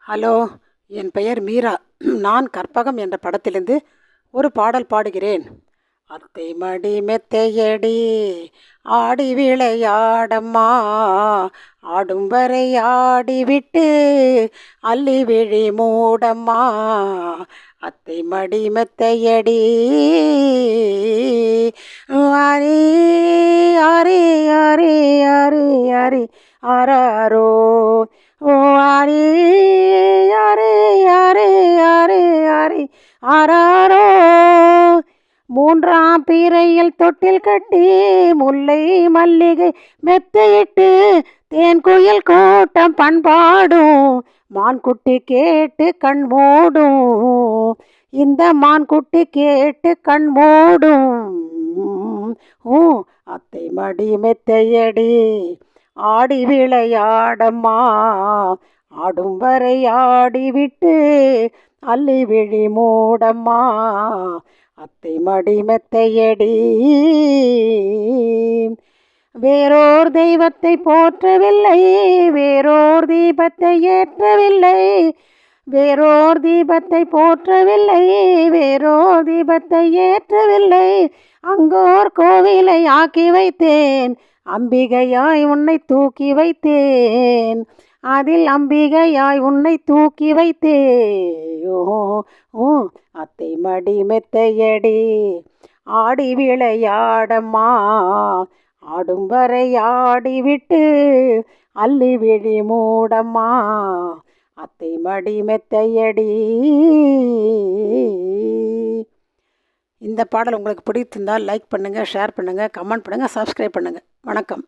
Hello, என் பெயர் மீரா. நான் கற்பகம் என்ற படத்திலிருந்து ஒரு பாடல் பாடுகிறேன். அத்தை மடி மெத்தையடி ஆடி விளையாடம்மா, ஆடும் வரை ஆடிவிட்டு அள்ளி விழி மூடம்மா. அத்தை மடி மெத்தையடி ஆரி ஆரி ஆரி ஆரி ஆரி ஆராரோ. ஓ ஆரி ஆரி ஆரி ஆரி ஆரி ஆராரோ. மூன்றாம் பீரையில் தொட்டில் கட்டி முல்லை மல்லிகை மெத்தையிட்டு தேன் குயில் கூட்டம் பண்பாடும் மான்குட்டி கேட்டு கண் மூடும். இந்த மான்குட்டி கேட்டு கண் மூடும். அத்தை மடி மெத்தையடி ஆடி விளையாடம்மா, ஆடும் வரை ஆடிவிட்டு அள்ளி விழி மூடம்மா. அத்தை மடி மெத்தையடி. வேறோர் தெய்வத்தை போற்றவில்லை, வேறோர் தீபத்தை ஏற்றவில்லை, வேறோர் தீபத்தை போற்றவில்லை, வேறோர் தீபத்தை ஏற்றவில்லை. அங்கோர் கோவிலை ஆக்கி வைத்தேன், அம்பிகையாய் உன்னை தூக்கி வைத்தேன், அதில் அம்பிகையாய் உன்னை தூக்கி வைத்தேன். ஓ அத்தை மடி மெத்தையடி ஆடி விளையாடம்மா, ஆடும் வரை ஆடிவிட்டு அள்ளி விழி மூடம்மா. அத்தை மடி மெத்தையடி. இந்த பாடல் உங்களுக்கு பிடித்திருந்தால் லைக் பண்ணுங்கள், ஷேர் பண்ணுங்கள், கமெண்ட் பண்ணுங்கள், சப்ஸ்கிரைப் பண்ணுங்கள். வணக்கம்.